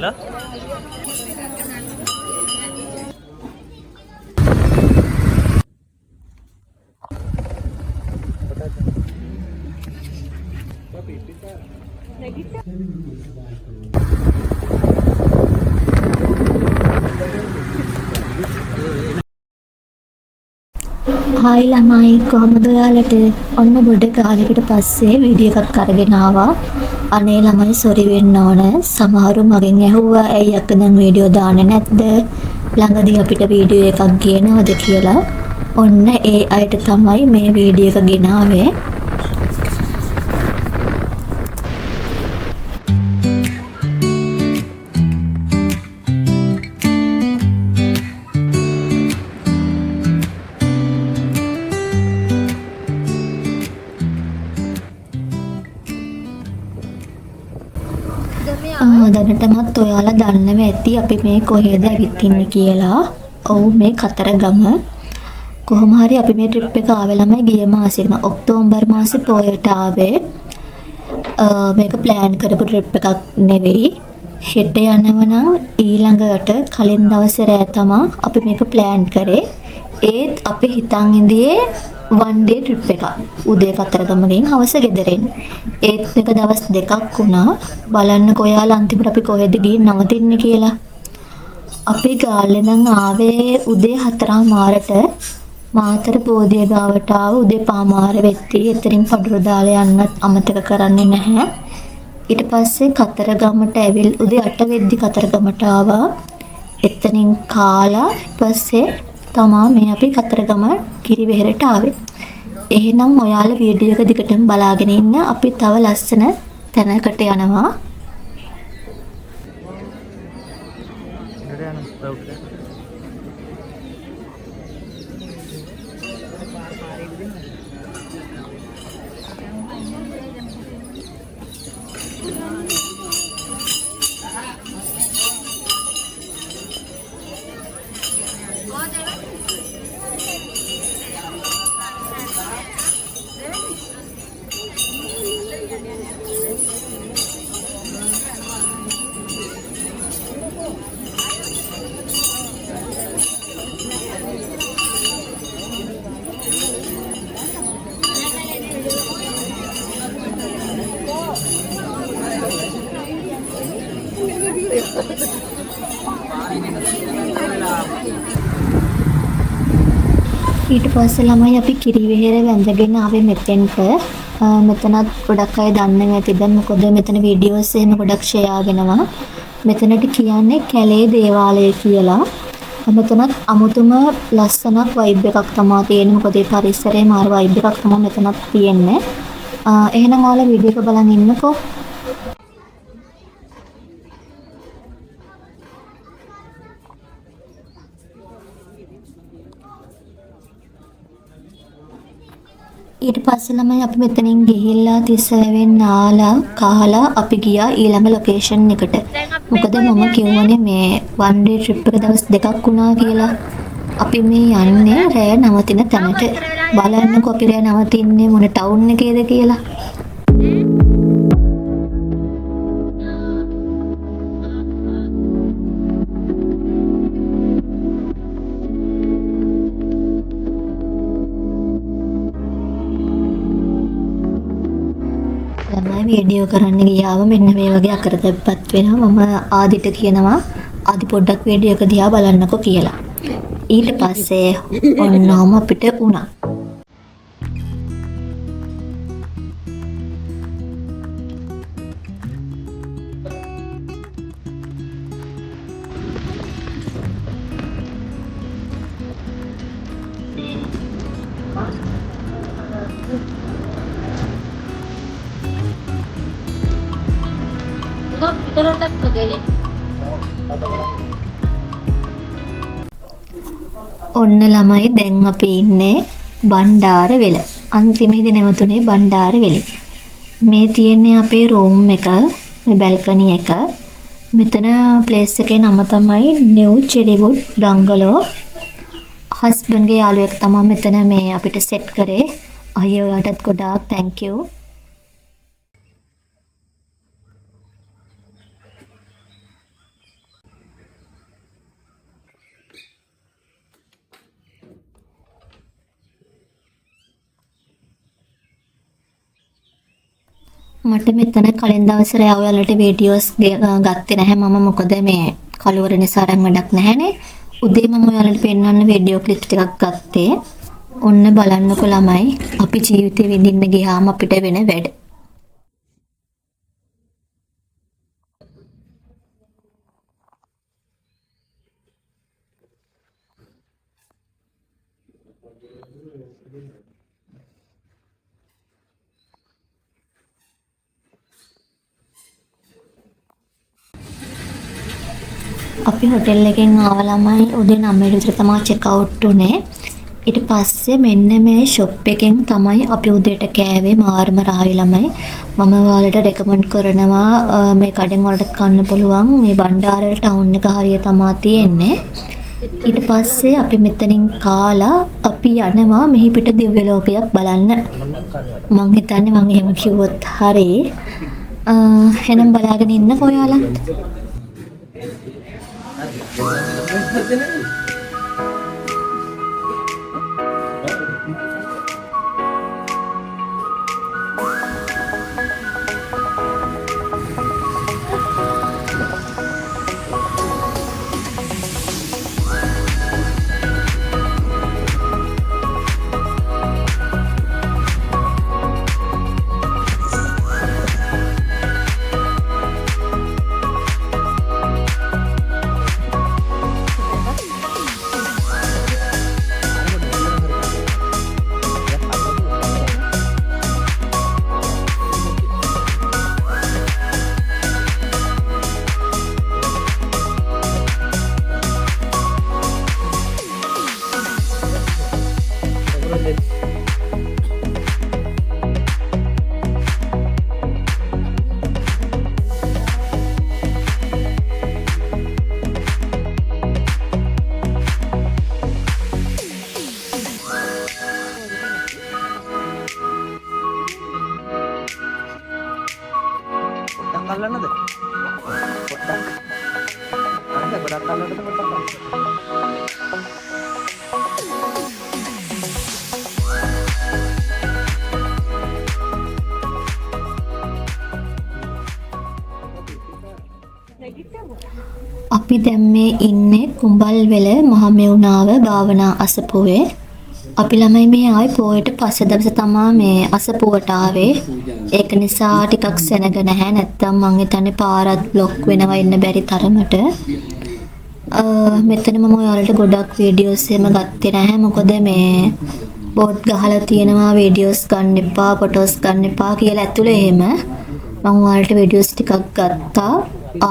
කියලා. හායි ළමයි කොහමද ඔයාලට? ඔන්න බොඩ කාලයකට පස්සේ වීඩියෝ එකක් අරගෙන ආවා. අනේ ළමයි සොරි වෙන්න ඕන. සමහරු මගෙන් ඇහුවා ඇයි අක්ක දැන් වීඩියෝ දාන්නේ නැද්ද? ළඟදී අපිට වීඩියෝ එකක් ගේනවද කියලා. ඔන්න ඒ අයට තමයි මේ වීඩියෝ එක ගෙනාවේ. දැනටමත් ඔයාලා දන්නව ඇති අපි මේ කොහෙද ඇවිත් ඉන්නේ කියලා. ඔව් මේ කතරගම. කොහොම හරි අපි මේ ට්‍රිප් එක ආවේ ළමයි ගිය මාසෙම ඔක්තෝබර් මාසේ පොයට ආවේ. මේක ප්ලෑන් කරපු ට්‍රිප් එකක් නෙවෙයි. හෙට යනවා නම් ඊළඟට කලින් දවසේ රෑ තමයි අපි මේක ප්ලෑන් කරේ. ඒත් අපි හිතන් ඉඳියේ one day trip එකක්. උදේ කතරගමකින් හවස ගෙදරින්. ඒත් එක දවස් දෙකක් වුණා. බලන්නකෝ ඔයාලා අන්තිමට අපි කොහෙද ගිහින් නවතින්නේ කියලා. අපි ගාල්ලේ නම් ආවේ උදේ 4:00ට මාතර බෝධිය ගාවට ආව උදේ 5:00 වෙද්දී. එතනින් පඩුර දාලා යන්නත් අමතක කරන්නේ නැහැ. ඊට පස්සේ කතරගමට ඇවිල් උදේ 8 වෙද්දී කතරගමට ආවා. එතනින් කාලා පස්සේ තමා මේ අපි කතරගම කිරිවෙහෙරට ආවේ. එහෙනම් ඔයාලා වීඩියෝ එක දිගටම බලාගෙන ඉන්න. අපි තව ලස්සන තැනකට යනවා. ඊට පස්සේ ළමයි අපි කිරිවෙහෙර වැඳගෙන ආවේ මෙතෙන්ට. මෙතනත් ගොඩක් අය දන්නේ නැති දැන් මොකද මෙතන වීඩියෝස් එහෙම ගොඩක් ෂෙයා වෙනවා. මෙතනට කියන්නේ කැලේ දේවාලය කියලා. මෙතනත් අමුතුම ලස්සනක් වයිබ් එකක් තමයි තියෙන්නේ. මොකද ඒ පරිසරයේ මාර වයිබ් එකක් තමයි මෙතනත් තියෙන්නේ. එහෙනම් ඔයාලා වීඩියෝ එක බලන් ඉන්නකෝ. ඊට පස්සේ ළමයි අපි මෙතනින් ගිහිල්ලා තිස්සවෙන් නාලා කහලා අපි ගියා ඊළඟ ලොකේෂන් එකට. මොකද මම කියවනේ මේ one day trip එක දවස් දෙකක් වුණා කියලා. අපි මේ යන්නේ රෑ නවතින තැනට. බලන්නකෝ අපි රෑ නවතින්නේ මොන ටවුන් එකේද කියලා. වීඩියෝ කරන්න ගියාම මෙන්න මේ වගේ අකරතැබ්බත් වෙනවා. මම ආදිට කියනවා ආදි පොඩ්ඩක් වීඩියෝ එක දිහා බලන්නකෝ කියලා. ඊට පස්සේ ඔන්නෝම අපිට උනා. ඔන්න ළමයි දැන් අපි ඉන්නේ බණ්ඩාරවෙල. අන්තිමේදී නැවතුනේ බණ්ඩාරවෙල. මේ තියෙන්නේ අපේ රූම් එක, මේ බැල්කනි එක. මෙතන ප්ලේස් එකේ නම තමයි නිව් චෙරිවුඩ් බංගලෝ. හස්බන්ඩ්ගේ යාළුවෙක් තමයි මෙතන මේ අපිට සෙට් කරේ. අයියෝ ඔයාටත් ගොඩාක් thank you. මට මෙතන කලින් දවසේ රෑ ඔයාලට වීඩියෝස් ගත්තේ නැහැ මම මොකද මේ කලවර නිසා අරන් වැඩක් නැහැනේ. උදේ මම ඔයාලට පෙන්වන්න වීඩියෝ ක්ලිප් ටිකක් ගත්තේ. ඔන්න බලන්නකො ළමයි අපි ජීවිතේ විඳින්න ගියාම අපිට වෙන වැඩ. අපි හොටෙල් එකෙන් ආව ළමයි උදේ 9 විතර තමයි චෙක් අවුට් උනේ. ඊට පස්සේ මෙන්න මේ ෂොප් එකෙන් තමයි අපි උදේට කෑවේ මාර්ම රාවි ළමයි. මම ඔයාලට රෙකමන්ඩ් කරනවා මේ කඩෙන් වලට කන්න පුළුවන් මේ බණ්ඩාරවල ටවුන් එක හරිය තමයි තියෙන්නේ. ඊට පස්සේ අපි මෙතනින් කාලා අපි යනවා මෙහි පිට දිව්‍ය ලෝකයක් බලන්න. මං හිතන්නේ මං එහෙම කිව්වොත් හරි. එහෙනම් බලාගෙන ඉන්න ඔයාලා. අල්ලන්නද? පොට්ටක්. අන්න ගොඩක් අල්ලන්නද පොට්ටක්. අපි දැන් මේ ඉන්නේ කුඹල්වෙල මහමෙවුනාව භාවනා අසපුවේ. අපි ළමයි මේ ආයි පොයට පස්සේ දවසේ තමයි මේ අසපුවට ආවේ. ඒක නිසා ටිකක් සෙනග නැහැ. නැත්තම් මං හිතන්නේ පාරත් බ්ලොක් වෙනවා ඉන්න බැරි තරමට. මෙතන මම ඔයාලට ගොඩක් වීඩියෝස් එහෙම ගත්තේ නැහැ. මොකද මේ බෝඩ් ගහලා තියෙනවා වීඩියෝස් ගන්න එපා, ෆොටෝස් ගන්න එපා කියලා ඇතුලේ එහෙම. මම ඔයාලට වීඩියෝස් ටිකක් ගත්තා.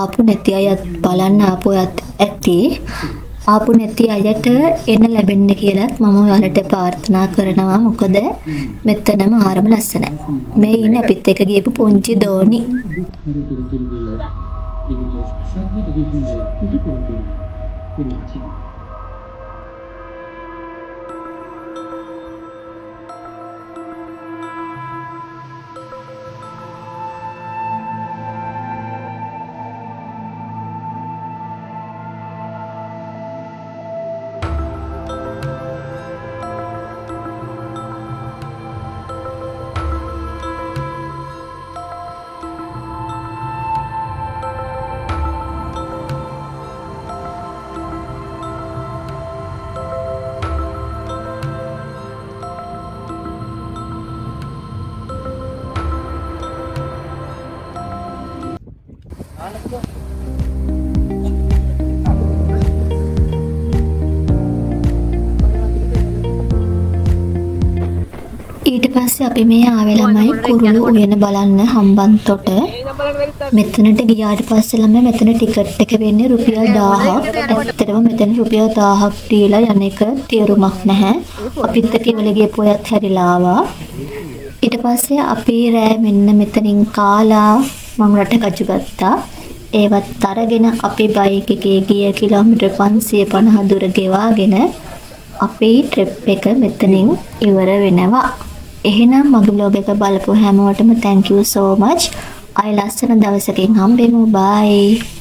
ආපු නැති අයත් බලන්න ආපු අයත් ඇති. ආපු නැති අයට එන්න ලැබෙන්න කියලාත් මම ඔයාලට ප්‍රාර්ථනා කරනවා. මොකද මෙතනම ආරම ලස්සනයි. මේ ඉන්නේ අපිත් එක්ක ගියපු පුංචි දෝනි. ඊට පස්සේ අපි මේ ආවේ ළමයි කුරුළු උයන බලන්න හම්බන්තොට. මෙතනට ගියාට පස්සේ ළමයි මෙතන ටිකට් එක වෙන්නේ රුපියල් 1000ක්. ඇත්තටම මෙතන රුපියල් 1000ක් දීලා යන එක තේරුමක් නැහැ. අපිත් කේවල ගියපු අයත් හැරිලා ආවා. ඊට පස්සේ අපි රෑ මෙන්න මෙතනින් කාලා මම රට කජු ගත්තා. ඒවත් අරගෙන අපි බයික් එකේ ගිය කිලෝමීටර් 550 දුර ගෙවාගෙන අපේ ට්‍රිප් එක මෙතනින් ඉවර වෙනවා. එහෙනම් මගේ vlog එක බලපු හැමෝටම thank you so much. ආයෙ ලස්සන දවසකින් හම්බෙමු. bye.